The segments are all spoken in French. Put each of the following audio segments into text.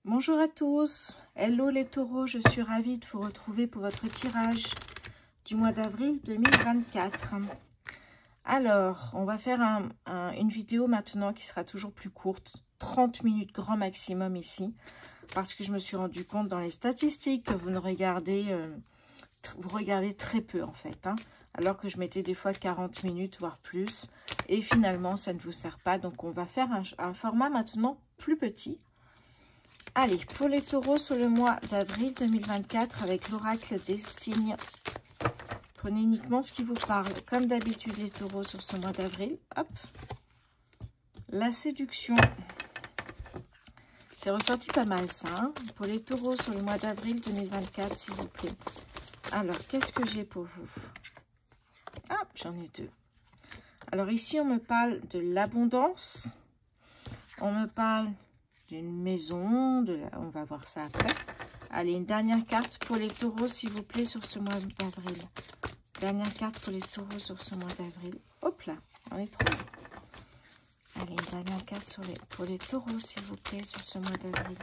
Bonjour à tous, hello les taureaux, je suis ravie de vous retrouver pour votre tirage du mois d'avril 2024. Alors, on va faire une vidéo maintenant qui sera toujours plus courte, 30 minutes grand maximum ici, parce que je me suis rendu compte dans les statistiques que vous regardez très peu en fait, alors que je mettais des fois 40 minutes, voire plus, et finalement ça ne vous sert pas, donc on va faire un format maintenant plus petit. Allez, pour les taureaux sur le mois d'avril 2024 avec l'oracle des signes, prenez uniquement ce qui vous parle. Comme d'habitude les taureaux sur ce mois d'avril, hop, la séduction. C'est ressorti pas mal ça, pour les taureaux sur le mois d'avril 2024 s'il vous plaît. Alors, qu'est-ce que j'ai pour vous? Ah, j'en ai deux. Alors ici, on me parle de l'abondance, on me parle d'une maison, on va voir ça après. Allez, une dernière carte pour les taureaux, s'il vous plaît, sur ce mois d'avril. Dernière carte pour les taureaux sur ce mois d'avril. Hop là, on est trop. Allez, une dernière carte pour les taureaux, s'il vous plaît, sur ce mois d'avril.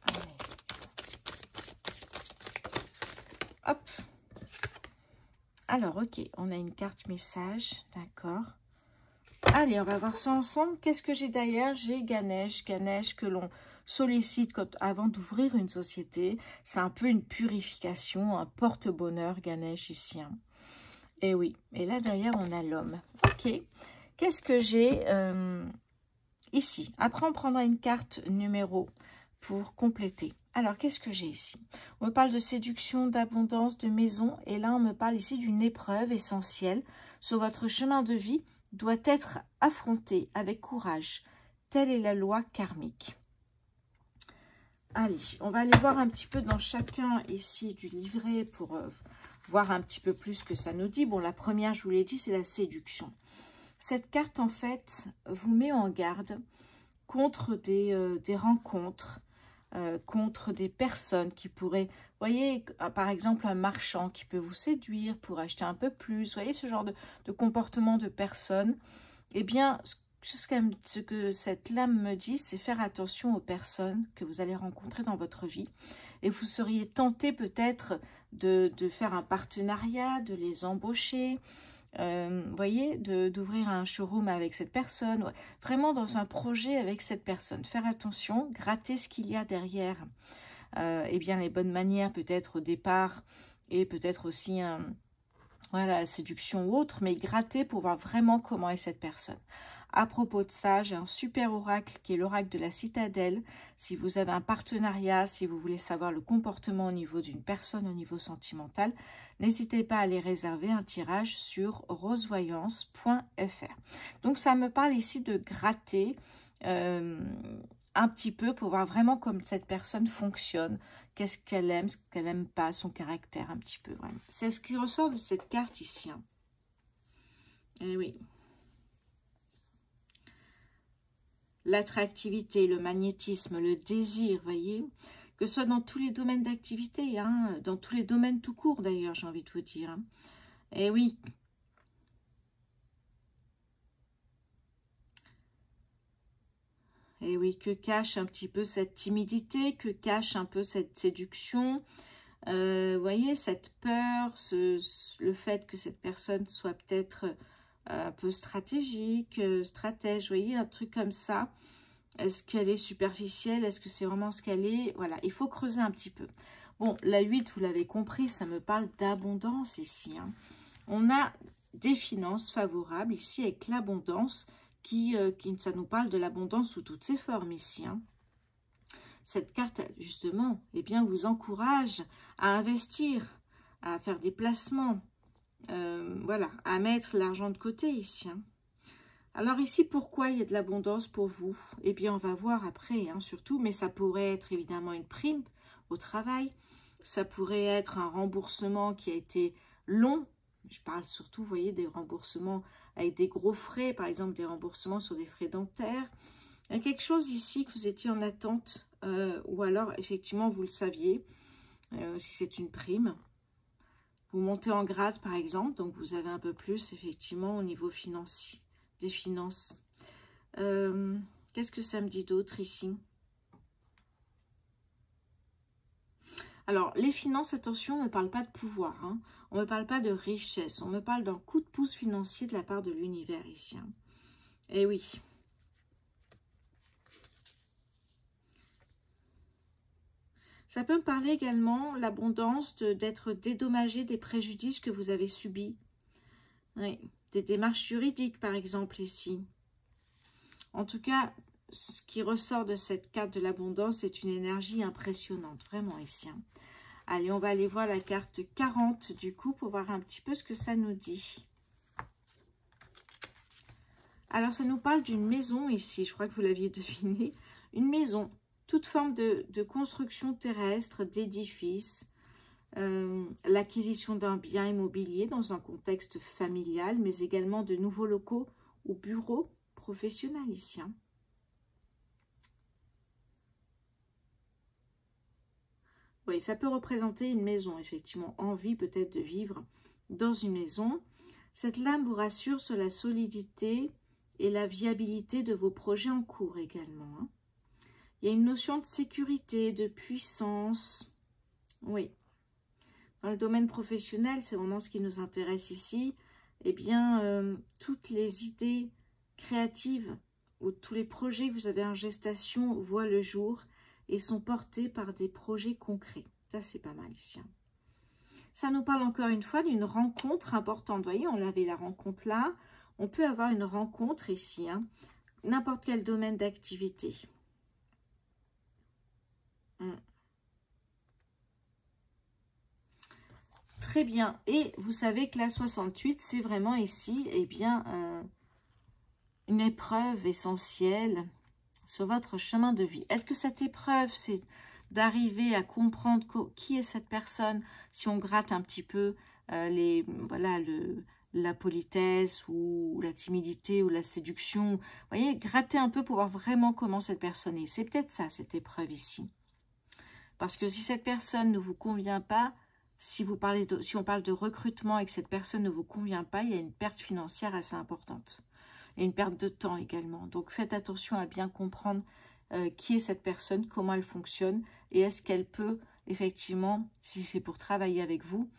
Allez. Hop. Alors, ok, on a une carte message, d'accord. Allez, on va voir ça ensemble. Qu'est-ce que j'ai derrière? J'ai Ganesh. Ganesh que l'on sollicite avant d'ouvrir une société. C'est un peu une purification, un porte-bonheur, Ganesh ici. Et oui, et là derrière, on a l'homme. Ok, qu'est-ce que j'ai ici? Après, on prendra une carte numéro pour compléter. Alors, qu'est-ce que j'ai ici? On me parle de séduction, d'abondance, de maison. Et là, on me parle ici d'une épreuve essentielle sur votre chemin de vie doit être affrontée avec courage. Telle est la loi karmique. Allez, on va aller voir un petit peu dans chacun ici du livret pour voir un petit peu plus ce que ça nous dit. Bon, la première, je vous l'ai dit, c'est la séduction. Cette carte, en fait, vous met en garde contre des rencontres, contre des personnes qui pourraient, vous voyez, par exemple un marchand qui peut vous séduire pour acheter un peu plus, vous voyez ce genre de comportement de personnes. Eh bien, ce que cette lame me dit, c'est faire attention aux personnes que vous allez rencontrer dans votre vie. Et vous seriez tenté peut-être de faire un partenariat, de les embaucher, vous voyez, d'ouvrir un showroom avec cette personne, ouais, vraiment dans un projet avec cette personne. Faire attention, gratter ce qu'il y a derrière, eh bien les bonnes manières peut-être au départ et peut-être aussi voilà, la séduction ou autre, mais gratter pour voir vraiment comment est cette personne. À propos de ça, j'ai un super oracle qui est l'oracle de la citadelle. Si vous avez un partenariat, si vous voulez savoir le comportement au niveau d'une personne, au niveau sentimental, n'hésitez pas à aller réserver un tirage sur rosevoyance.fr. Donc ça me parle ici de gratter un petit peu pour voir vraiment comment cette personne fonctionne, qu'est-ce qu'elle aime, ce qu'elle n'aime pas, son caractère un petit peu. Vraiment. C'est ce qui ressort de cette carte ici. Et oui. L'attractivité, le magnétisme, le désir, voyez, que ce soit dans tous les domaines d'activité, dans tous les domaines tout court d'ailleurs, j'ai envie de vous dire. Et oui. Et oui, que cache un petit peu cette timidité, que cache un peu cette séduction, vous voyez, cette peur, le fait que cette personne soit peut-être un peu stratégique, stratège, vous voyez, un truc comme ça. Est-ce qu'elle est superficielle? Est-ce que c'est vraiment ce qu'elle est? Voilà, il faut creuser un petit peu. Bon, la 8, vous l'avez compris, ça me parle d'abondance ici. On a des finances favorables ici avec l'abondance ça nous parle de l'abondance sous toutes ses formes ici. Cette carte, justement, eh bien, vous encourage à investir, à faire des placements, voilà, à mettre l'argent de côté ici. Alors ici, pourquoi il y a de l'abondance pour vous? Eh bien, on va voir après, surtout, mais ça pourrait être évidemment une prime au travail. Ça pourrait être un remboursement qui a été long. Je parle surtout, vous voyez, des remboursements avec des gros frais, par exemple des remboursements sur des frais dentaires. Il y a quelque chose ici que vous étiez en attente, ou alors, effectivement, vous le saviez, si c'est une prime. Vous montez en grade, par exemple, donc vous avez un peu plus, effectivement, au niveau financier, des finances. Qu'est-ce que ça me dit d'autre ici? Alors, les finances, attention, on ne parle pas de pouvoir. Hein. On ne parle pas de richesse. On me parle d'un coup de pouce financier de la part de l'univers ici. Hein. Eh oui. Ça peut me parler également, l'abondance, d'être dédommagé des préjudices que vous avez subis. Oui. Des démarches juridiques, par exemple, ici. En tout cas, ce qui ressort de cette carte de l'abondance, c'est une énergie impressionnante, vraiment ici. Hein. Allez, on va aller voir la carte 40 du coup pour voir un petit peu ce que ça nous dit. Alors, ça nous parle d'une maison ici, je crois que vous l'aviez deviné. Une maison, toute forme de construction terrestre, d'édifice, l'acquisition d'un bien immobilier dans un contexte familial, mais également de nouveaux locaux ou bureaux professionnels ici. Hein. Oui, ça peut représenter une maison, effectivement, envie peut-être de vivre dans une maison. Cette lame vous rassure sur la solidité et la viabilité de vos projets en cours également. Hein. Il y a une notion de sécurité, de puissance. Oui. Dans le domaine professionnel, c'est vraiment ce qui nous intéresse ici. Eh bien, toutes les idées créatives ou tous les projets que vous avez en gestation voient le jour et sont portés par des projets concrets. Ça, c'est pas mal ici. Hein. Ça nous parle encore une fois d'une rencontre importante. Vous voyez, on avait la rencontre là. On peut avoir une rencontre ici. Hein. N'importe quel domaine d'activité. Très bien. Et vous savez que la 68, c'est vraiment ici, eh bien, une épreuve essentielle sur votre chemin de vie. Est-ce que cette épreuve, c'est d'arriver à comprendre qui est cette personne, si on gratte un petit peu la politesse ou la timidité ou la séduction. Vous voyez, gratter un peu pour voir vraiment comment cette personne est. C'est peut-être ça, cette épreuve ici. Parce que si cette personne ne vous convient pas, si on parle de recrutement et que cette personne ne vous convient pas, il y a une perte financière assez importante. Et une perte de temps également. Donc faites attention à bien comprendre qui est cette personne, comment elle fonctionne et est-ce qu'elle peut effectivement, si c'est pour travailler avec vous,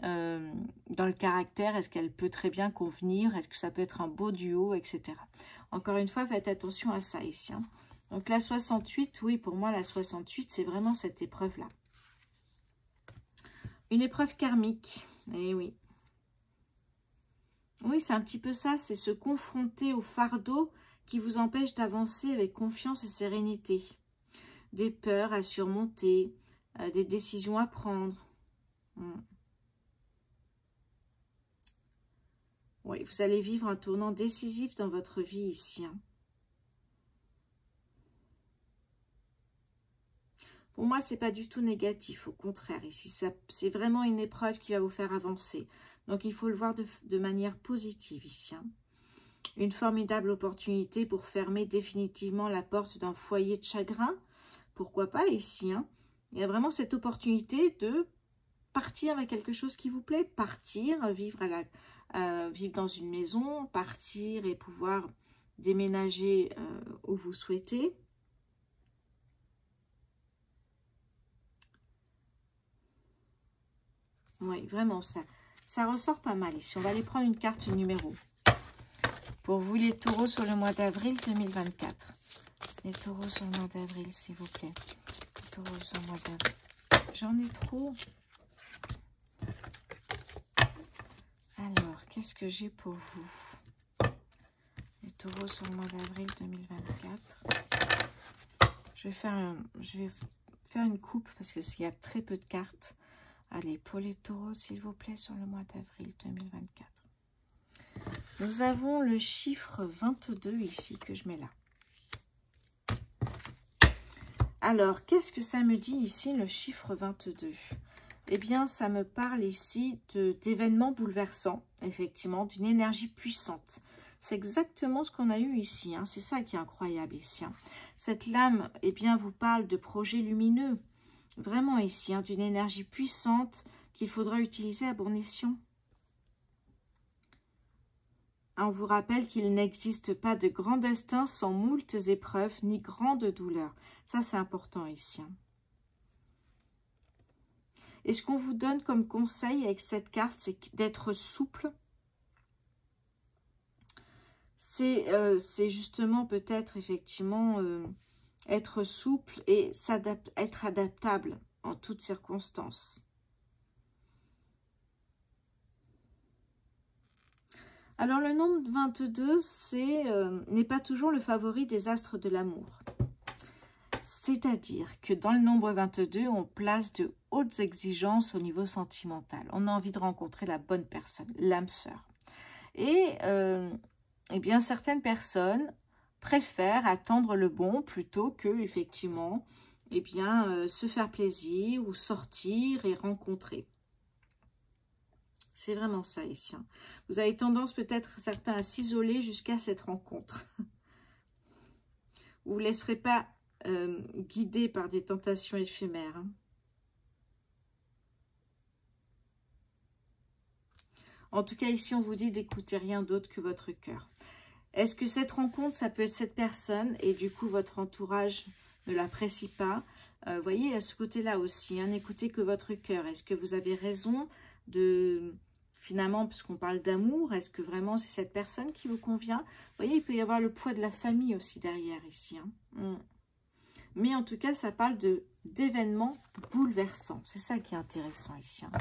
dans le caractère, est-ce qu'elle peut très bien convenir, est-ce que ça peut être un beau duo, etc. Encore une fois, faites attention à ça ici. Hein. Donc la 68, oui, pour moi la 68, c'est vraiment cette épreuve-là. Une épreuve karmique, eh oui. Oui, c'est un petit peu ça, c'est se confronter au fardeau qui vous empêche d'avancer avec confiance et sérénité. Des peurs à surmonter, des décisions à prendre. Oui, vous allez vivre un tournant décisif dans votre vie ici. Hein. Pour moi, ce n'est pas du tout négatif, au contraire. Ici, c'est vraiment une épreuve qui va vous faire avancer. Donc, il faut le voir de manière positive ici. Hein. Une formidable opportunité pour fermer définitivement la porte d'un foyer de chagrin. Pourquoi pas ici. Hein. Il y a vraiment cette opportunité de partir avec quelque chose qui vous plaît. Partir, vivre dans une maison, partir et pouvoir déménager où vous souhaitez. Oui, vraiment, ça ressort pas mal ici. On va aller prendre une carte numéro. Pour vous, les taureaux sur le mois d'avril 2024. Les taureaux sur le mois d'avril, s'il vous plaît. Les taureaux sur le mois d'avril. J'en ai trop. Alors, qu'est-ce que j'ai pour vous? Les taureaux sur le mois d'avril 2024. Je vais faire une coupe parce qu'il y a très peu de cartes. Allez, pour les taureaux, s'il vous plaît, sur le mois d'avril 2024. Nous avons le chiffre 22 ici, que je mets là. Alors, qu'est-ce que ça me dit ici, le chiffre 22? Eh bien, ça me parle ici d'événements bouleversants, effectivement, d'une énergie puissante. C'est exactement ce qu'on a eu ici, hein. C'est ça qui est incroyable ici. Hein. Cette lame, eh bien, vous parle de projets lumineux. Vraiment ici, hein, d'une énergie puissante qu'il faudra utiliser à bon escient. On vous rappelle qu'il n'existe pas de grand destin sans moultes épreuves ni grande douleur. Ça, c'est important ici. Hein. Et ce qu'on vous donne comme conseil avec cette carte, c'est d'être souple. C'est justement peut-être effectivement être souple et être adaptable en toutes circonstances. Alors le nombre 22, n'est pas toujours le favori des astres de l'amour. C'est-à-dire que dans le nombre 22, on place de hautes exigences au niveau sentimental. On a envie de rencontrer la bonne personne, l'âme sœur. Et eh bien, certaines personnes préfèrent attendre le bon plutôt que, effectivement, eh bien, se faire plaisir ou sortir et rencontrer. C'est vraiment ça ici. Hein. Vous avez tendance peut-être certains à s'isoler jusqu'à cette rencontre. Vous ne vous laisserez pas guider par des tentations éphémères. Hein. En tout cas, ici, on vous dit d'écouter rien d'autre que votre cœur. Est-ce que cette rencontre, ça peut être cette personne et du coup, votre entourage ne l'apprécie pas? Vous voyez, à ce côté-là aussi, hein, n'écoutez que votre cœur. Est-ce que vous avez raison de... Finalement, puisqu'on parle d'amour, est-ce que vraiment c'est cette personne qui vous convient? Vous voyez, il peut y avoir le poids de la famille aussi derrière ici. Hein. Mais en tout cas, ça parle d'événements bouleversants. C'est ça qui est intéressant ici. Hein.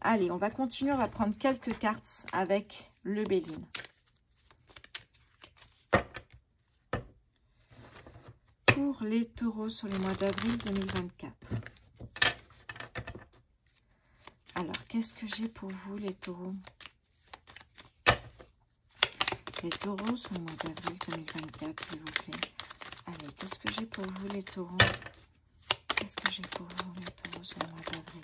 Allez, on va continuer. On va prendre quelques cartes avec le Béline. Pour les taureaux sur le mois d'avril 2024. Alors, qu'est-ce que j'ai pour vous, les taureaux? Les taureaux sur le mois d'avril 2024, s'il vous plaît. Allez, qu'est-ce que j'ai pour vous, les taureaux? Qu'est-ce que j'ai pour vous, les taureaux sur le mois d'avril?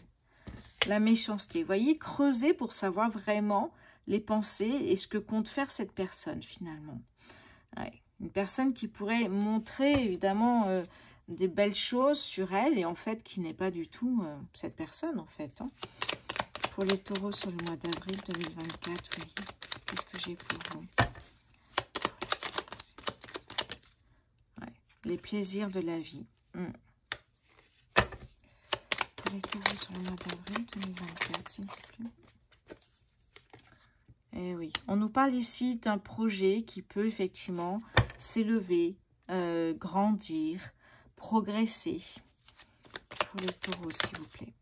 La méchanceté. Vous voyez, creusez pour savoir vraiment les pensées et ce que compte faire cette personne, finalement. Ouais. Une personne qui pourrait montrer, évidemment, des belles choses sur elle et en fait, qui n'est pas du tout cette personne, en fait. Hein. Pour les taureaux sur le mois d'avril 2024, oui. Qu'est-ce que j'ai pour vous? Ouais. Les plaisirs de la vie. Pour les taureaux sur le mois d'avril 2024, s'il vous plaît. Eh oui, on nous parle ici d'un projet qui peut effectivement s'élever, grandir, progresser. Pour les taureaux, s'il vous plaît.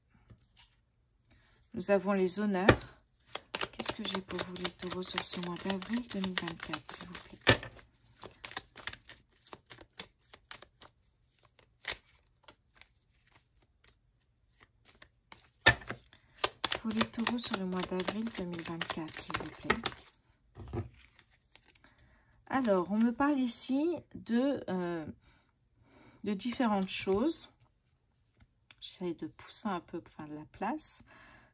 Nous avons les honneurs. Qu'est-ce que j'ai pour vous, les taureaux, sur ce mois d'avril 2024, s'il vous plaît? Pour les taureaux sur le mois d'avril 2024, s'il vous plaît. Alors, on me parle ici de différentes choses. J'essaie de pousser un peu pour faire de la place.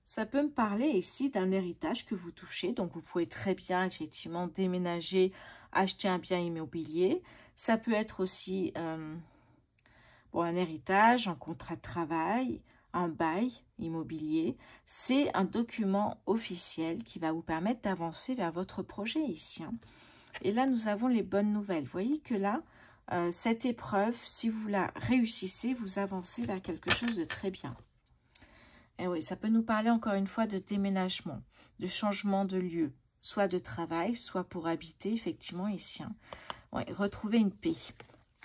Ça peut me parler ici d'un héritage que vous touchez. Donc, vous pouvez très bien, effectivement, déménager, acheter un bien immobilier. Ça peut être aussi bon, un héritage, un contrat de travail, un bail immobilier. C'est un document officiel qui va vous permettre d'avancer vers votre projet ici. Hein. Et là, nous avons les bonnes nouvelles. Vous voyez que là, cette épreuve, si vous la réussissez, vous avancez vers quelque chose de très bien. Et oui, ça peut nous parler encore une fois de déménagement, de changement de lieu, soit de travail, soit pour habiter, effectivement, ici. Hein. Ouais, retrouver une paix.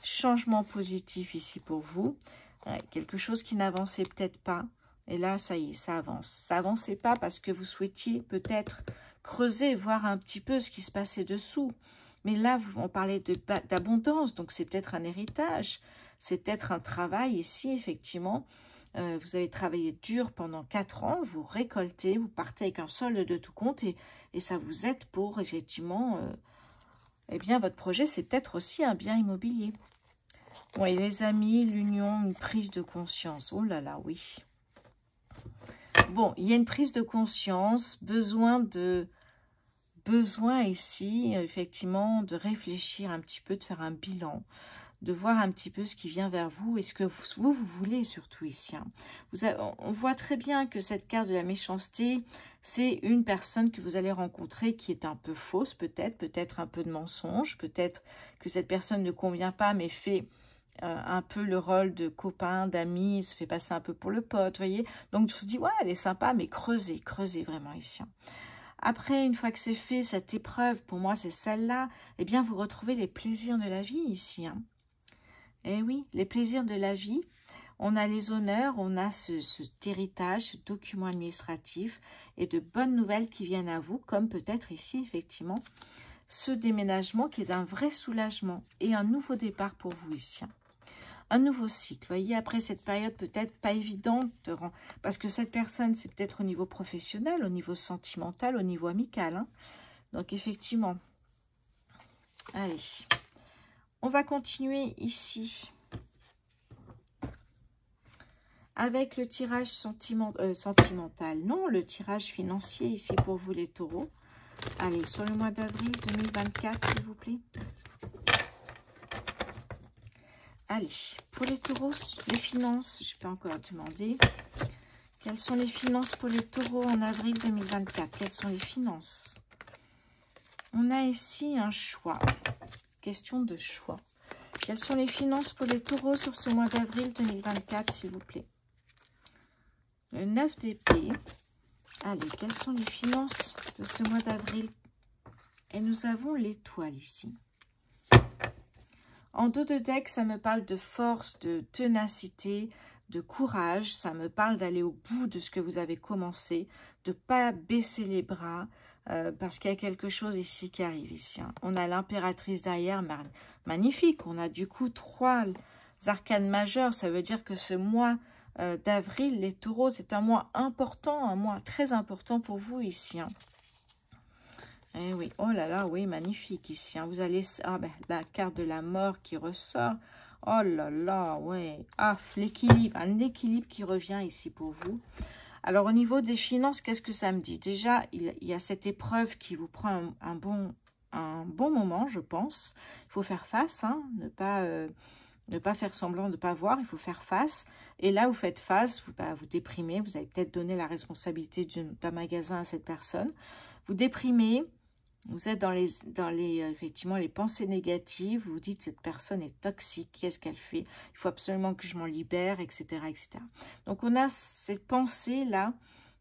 Changement positif ici pour vous. Ouais, quelque chose qui n'avançait peut-être pas. Et là, ça y est, ça avance. Ça n'avançait pas parce que vous souhaitiez peut-être creuser, voir un petit peu ce qui se passait dessous. Mais là, on parlait d'abondance, donc c'est peut-être un héritage. C'est peut-être un travail ici, effectivement. Vous avez travaillé dur pendant 4 ans, vous récoltez, vous partez avec un solde de tout compte et ça vous aide pour, effectivement, eh bien, votre projet, c'est peut-être aussi un bien immobilier. Oui, les amis, l'union, une prise de conscience. Oh là là, oui. Bon, il y a une prise de conscience, besoin ici, effectivement, de réfléchir un petit peu, de faire un bilan, de voir un petit peu ce qui vient vers vous et ce que vous voulez surtout ici. Hein. On voit très bien que cette carte de la méchanceté, c'est une personne que vous allez rencontrer qui est un peu fausse peut-être un peu de mensonge, peut-être que cette personne ne convient pas mais fait un peu le rôle de copain, d'ami, il se fait passer un peu pour le pote, vous voyez. Donc, je me dis, ouais, elle est sympa, mais creusez vraiment ici. Après, une fois que c'est fait, cette épreuve, pour moi, c'est celle-là, eh bien, vous retrouvez les plaisirs de la vie ici. Eh oui, les plaisirs de la vie. On a les honneurs, on a cet héritage, ce document administratif et de bonnes nouvelles qui viennent à vous, comme peut-être ici, effectivement, ce déménagement qui est un vrai soulagement et un nouveau départ pour vous ici. Un nouveau cycle. Vous voyez, après cette période peut-être pas évidente, parce que cette personne, c'est peut-être au niveau professionnel, au niveau sentimental, au niveau amical. Hein. Donc, effectivement. Allez. On va continuer ici. Avec le tirage sentimental. Non, le tirage financier ici pour vous les taureaux. Allez, sur le mois d'avril 2024, s'il vous plaît. Allez, pour les taureaux, les finances, je n'ai pas encore demandé. Quelles sont les finances pour les taureaux en avril 2024? Quelles sont les finances? On a ici un choix. Question de choix. Quelles sont les finances pour les taureaux sur ce mois d'avril 2024, s'il vous plaît? Le 9 d'épée. Allez, quelles sont les finances de ce mois d'avril? Et nous avons l'étoile ici. En dos de deck, ça me parle de force, de ténacité, de courage. Ça me parle d'aller au bout de ce que vous avez commencé, de ne pas baisser les bras, parce qu'il y a quelque chose ici qui arrive ici. Hein. On a l'impératrice derrière, magnifique. On a du coup 3 arcanes majeures. Ça veut dire que ce mois d'avril, les taureaux, c'est un mois important, un mois très important pour vous ici. Hein. Eh oui, oh là là, oui, magnifique ici. Hein. Vous allez, la carte de la mort qui ressort. Oh là là, ouais. Ah, l'équilibre, un équilibre qui revient ici pour vous. Alors, au niveau des finances, qu'est-ce que ça me dit? Déjà, il y a cette épreuve qui vous prend un bon moment, je pense. Il faut faire face, hein, ne pas faire semblant de ne pas voir, il faut faire face. Et là, vous faites face, vous déprimez, vous avez peut-être donné la responsabilité d'un magasin à cette personne. Vous déprimez. Vous êtes dans effectivement, les pensées négatives. Vous vous dites, cette personne est toxique. Qu'est-ce qu'elle fait? Il faut absolument que je m'en libère, etc., etc. Donc, on a ces pensées-là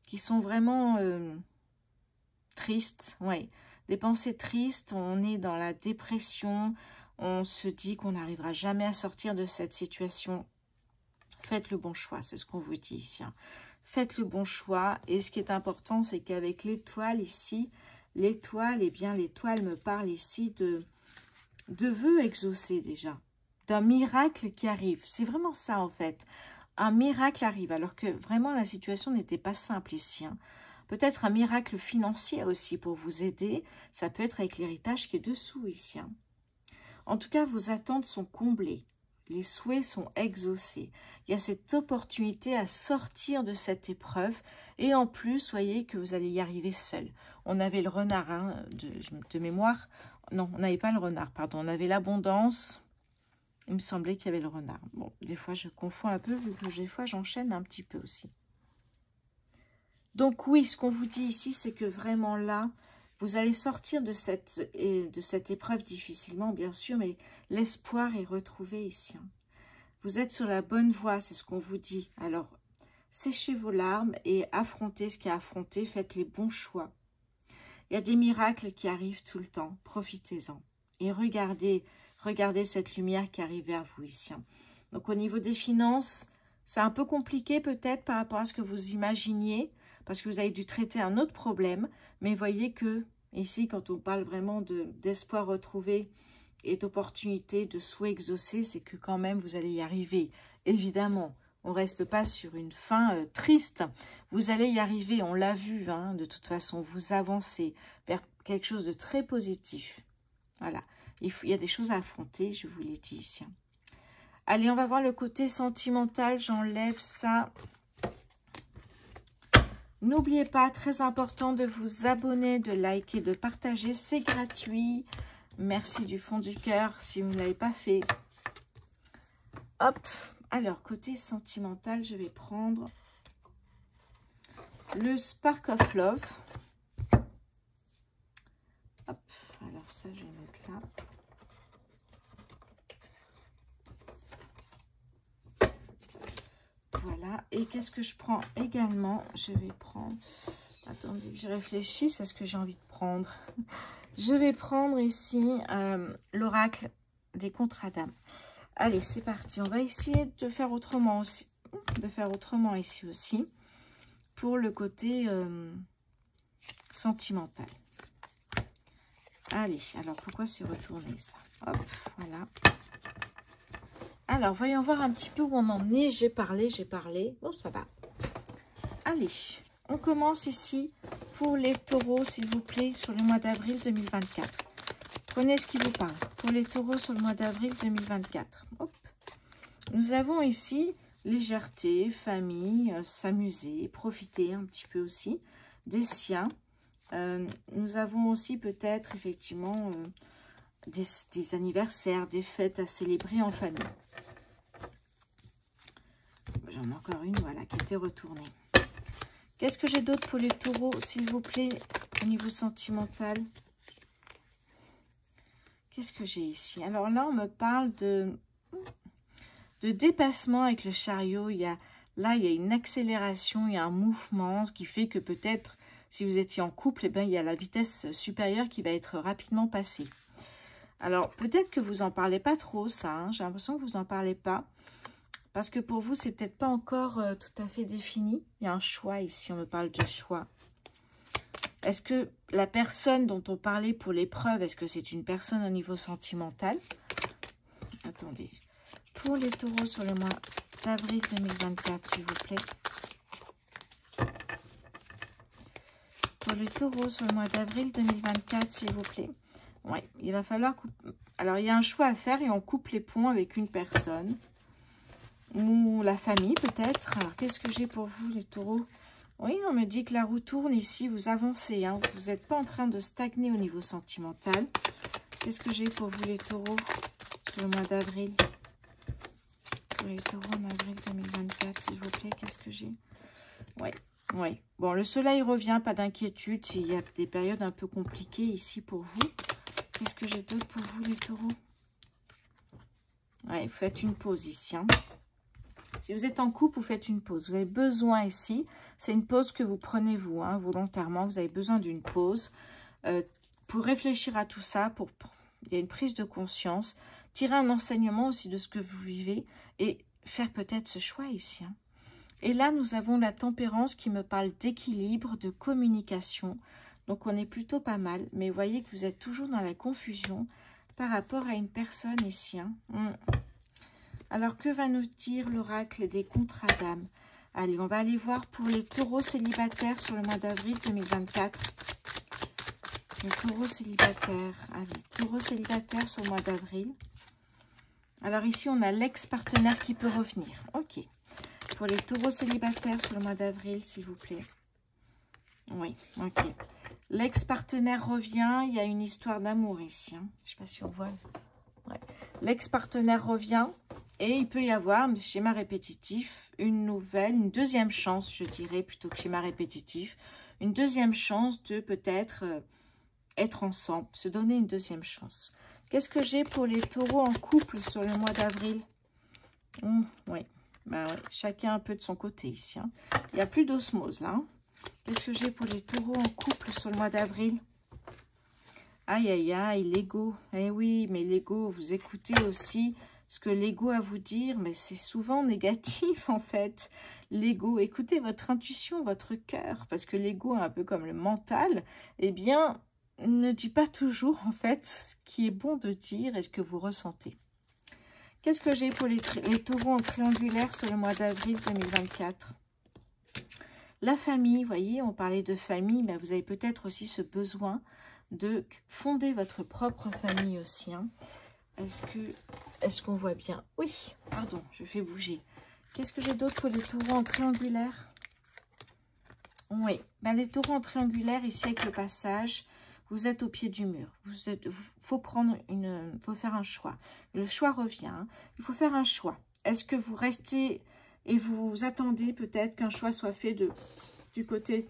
qui sont vraiment tristes. Oui, des pensées tristes. On est dans la dépression. On se dit qu'on n'arrivera jamais à sortir de cette situation. Faites le bon choix. C'est ce qu'on vous dit ici. Hein. Faites le bon choix. Et ce qui est important, c'est qu'avec l'étoile ici, l'étoile, eh bien, l'étoile me parle ici de vœux exaucés déjà, d'un miracle qui arrive. C'est vraiment ça, en fait. Un miracle arrive, alors que vraiment, la situation n'était pas simple ici. Hein. Peut-être un miracle financier aussi pour vous aider. Ça peut être avec l'héritage qui est dessous ici. Hein. En tout cas, vos attentes sont comblées. Les souhaits sont exaucés. Il y a cette opportunité à sortir de cette épreuve. Et en plus, voyez que vous allez y arriver seul. On avait le renard hein, de mémoire. Non, on n'avait pas le renard, pardon. On avait l'abondance. Il me semblait qu'il y avait le renard. Bon, des fois, je confonds un peu, vu que des fois, j'enchaîne un petit peu aussi. Donc oui, ce qu'on vous dit ici, c'est que vraiment là, vous allez sortir de cette épreuve difficilement, bien sûr, mais l'espoir est retrouvé ici. Hein. Vous êtes sur la bonne voie, c'est ce qu'on vous dit. Alors, séchez vos larmes et affrontez ce qui est affronté, faites les bons choix. Il y a des miracles qui arrivent tout le temps, profitez-en. Et regardez cette lumière qui arrive vers vous ici. Hein. Donc, au niveau des finances, c'est un peu compliqué peut-être par rapport à ce que vous imaginiez, parce que vous avez dû traiter un autre problème. Mais voyez que ici, quand on parle vraiment d'espoir retrouvé et d'opportunité, de souhait exaucé, c'est que quand même, vous allez y arriver. Évidemment, on ne reste pas sur une fin triste. Vous allez y arriver, on l'a vu, hein, de toute façon. Vous avancez vers quelque chose de très positif. Voilà, il y a des choses à affronter, je vous l'ai dit ici. Allez, on va voir le côté sentimental. J'enlève ça. N'oubliez pas, très important, de vous abonner, de liker, de partager. C'est gratuit. Merci du fond du cœur si vous ne l'avez pas fait. Hop. Alors, côté sentimental, je vais prendre le Spark of Love. Hop. Alors ça, je vais mettre là. Voilà. Et qu'est-ce que je prends également? Je vais prendre... Attendez, je réfléchis à ce que j'ai envie de prendre. Je vais prendre ici l'oracle des contrats d'âme. Allez, c'est parti. On va essayer de faire autrement aussi. Ici aussi. Pour le côté sentimental. Allez, alors pourquoi c'est retourné ça? Hop, voilà. Alors, voyons voir un petit peu où on en est. J'ai parlé. Bon, ça va. Allez, on commence ici pour les taureaux, s'il vous plaît, sur le mois d'avril 2024. Prenez ce qui vous parle. Pour les taureaux sur le mois d'avril 2024. Hop. Nous avons ici légèreté, famille, s'amuser, profiter un petit peu aussi des siens. Nous avons aussi peut-être effectivement des anniversaires, des fêtes à célébrer en famille. J'en ai encore une, voilà, qui était retournée. Qu'est-ce que j'ai d'autre pour les taureaux, s'il vous plaît, au niveau sentimental? Qu'est-ce que j'ai ici? Alors là, on me parle de dépassement avec le chariot. Là, il y a une accélération, il y a un mouvement, ce qui fait que peut-être, si vous étiez en couple, eh bien, il y a la vitesse supérieure qui va être rapidement passée. Alors, peut-être que vous n'en parlez pas trop, ça. Hein, j'ai l'impression que vous n'en parlez pas. Parce que pour vous, c'est peut-être pas encore tout à fait défini. Il y a un choix ici, on me parle de choix. Est-ce que la personne dont on parlait pour l'épreuve, est-ce que c'est une personne au niveau sentimental? Attendez. Pour les taureaux sur le mois d'avril 2024, s'il vous plaît. Pour les taureaux sur le mois d'avril 2024, s'il vous plaît. Oui, il va falloir... Alors, il y a un choix à faire et on coupe les ponts avec une personne. Ou la famille, peut-être. Alors, qu'est-ce que j'ai pour vous, les taureaux? Oui, on me dit que la roue tourne ici, vous avancez. Hein, vous n'êtes pas en train de stagner au niveau sentimental. Qu'est-ce que j'ai pour vous, les taureaux, sur le mois d'avril? Pour les taureaux en avril 2024, s'il vous plaît, qu'est-ce que j'ai? Oui, oui. Bon, le soleil revient, pas d'inquiétude. Il y a des périodes un peu compliquées ici pour vous. Qu'est-ce que j'ai d'autre pour vous, les taureaux? Oui, vous faites une pause ici. Hein. Si vous êtes en couple, vous faites une pause. Vous avez besoin ici, c'est une pause que vous prenez vous, hein, volontairement. Vous avez besoin d'une pause pour réfléchir à tout ça. Il y a une prise de conscience. Tirer un enseignement aussi de ce que vous vivez et faire peut-être ce choix ici. Hein. Et là, nous avons la tempérance qui me parle d'équilibre, de communication. Donc, on est plutôt pas mal. Mais vous voyez que vous êtes toujours dans la confusion par rapport à une personne ici. Hein. Alors, que va nous dire l'oracle des contrats d'âme? Allez, on va aller voir pour les taureaux célibataires sur le mois d'avril 2024. Les taureaux célibataires. Allez, taureaux célibataires sur le mois d'avril. Alors ici, on a l'ex-partenaire qui peut revenir. Ok. Pour les taureaux célibataires sur le mois d'avril, s'il vous plaît. Oui, ok. L'ex-partenaire revient. Il y a une histoire d'amour ici. Hein. Je ne sais pas si on voit. Ouais. L'ex-partenaire revient. Et il peut y avoir, schéma répétitif, une deuxième chance, je dirais, plutôt que schéma répétitif. Une deuxième chance de peut-être être ensemble, se donner une deuxième chance. Qu'est-ce que j'ai pour les taureaux en couple sur le mois d'avril? Oui, bah ouais, chacun un peu de son côté ici. Hein. Il n'y a plus d'osmose là. Hein. Qu'est-ce que j'ai pour les taureaux en couple sur le mois d'avril? Aïe, aïe, aïe, l'ego. Eh oui, mais l'ego, vous écoutez aussi ce que l'ego a à vous dire, mais c'est souvent négatif en fait. L'ego, écoutez votre intuition, votre cœur, parce que l'ego, un peu comme le mental, eh bien, ne dit pas toujours en fait ce qui est bon de dire et ce que vous ressentez. Qu'est-ce que j'ai pour les taureaux en triangulaire sur le mois d'avril 2024? La famille, vous voyez, on parlait de famille, mais vous avez peut-être aussi ce besoin de fonder votre propre famille aussi. Hein. Est-ce qu'on voit bien? Oui, pardon, je fais bouger. Qu'est-ce que j'ai d'autre pour les taureaux en triangulaire? Oui, ben les taureaux en triangulaire, ici avec le passage, vous êtes au pied du mur. Faut faire un choix. Le choix revient. Hein. Il faut faire un choix. Est-ce que vous restez et vous attendez peut-être qu'un choix soit fait du côté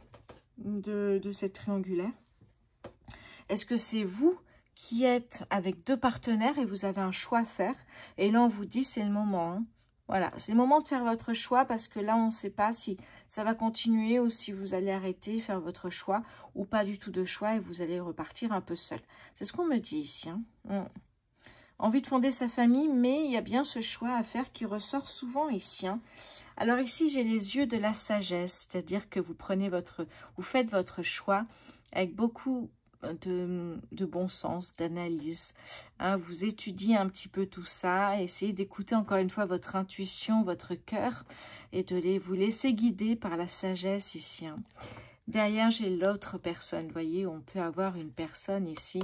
de cette triangulaire? Est-ce que c'est vous qui êtes avec deux partenaires et vous avez un choix à faire? Et là, on vous dit, c'est le moment. Hein. Voilà, c'est le moment de faire votre choix parce que là, on ne sait pas si ça va continuer ou si vous allez arrêter, faire votre choix ou pas du tout de choix et vous allez repartir un peu seul. C'est ce qu'on me dit ici. Hein. Envie de fonder sa famille, mais il y a bien ce choix à faire qui ressort souvent ici. Hein. Alors ici, j'ai les yeux de la sagesse, c'est-à-dire que vous faites votre choix avec beaucoup de bon sens, d'analyse. Hein, vous étudiez un petit peu tout ça, essayez d'écouter encore une fois votre intuition, votre cœur, et de vous laisser guider par la sagesse ici. Hein. Derrière, j'ai l'autre personne. Vous voyez, on peut avoir une personne ici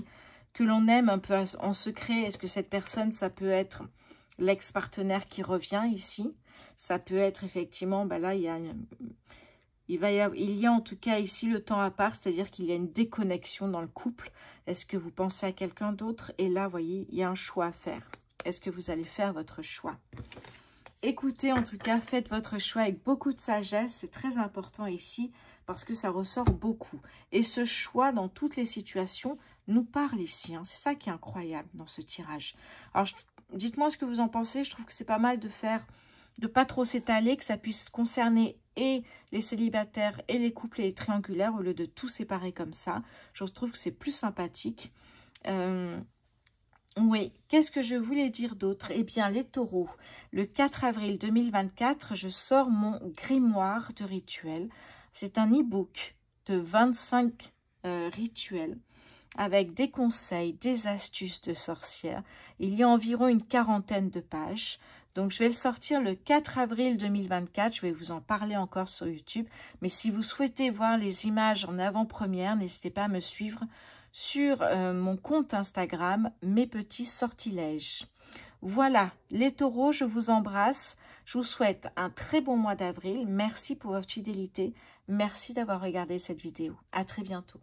que l'on aime un peu en secret. Est-ce que cette personne, ça peut être l'ex-partenaire qui revient ici? Ça peut être effectivement, ben là, il y a en tout cas ici le temps à part, c'est-à-dire qu'il y a une déconnexion dans le couple. Est-ce que vous pensez à quelqu'un d'autre? Et là, vous voyez, il y a un choix à faire. Est-ce que vous allez faire votre choix? Écoutez, en tout cas, faites votre choix avec beaucoup de sagesse. C'est très important ici parce que ça ressort beaucoup. Et ce choix, dans toutes les situations, nous parle ici. Hein. C'est ça qui est incroyable dans ce tirage. Alors, dites-moi ce que vous en pensez. Je trouve que c'est pas mal de faire, de pas trop s'étaler, que ça puisse concerner et les célibataires et les couples et les triangulaires au lieu de tout séparer comme ça. Je trouve que c'est plus sympathique. Oui, qu'est-ce que je voulais dire d'autre? Eh bien, les taureaux, le 4 avril 2024, je sors mon grimoire de rituels. C'est un e-book de 25 rituels avec des conseils, des astuces de sorcières. Il y a environ une 40aine de pages. Donc, je vais le sortir le 4 avril 2024. Je vais vous en parler encore sur YouTube. Mais si vous souhaitez voir les images en avant-première, n'hésitez pas à me suivre sur mon compte Instagram, mes petits sortilèges. Voilà, les taureaux, je vous embrasse. Je vous souhaite un très bon mois d'avril. Merci pour votre fidélité. Merci d'avoir regardé cette vidéo. À très bientôt.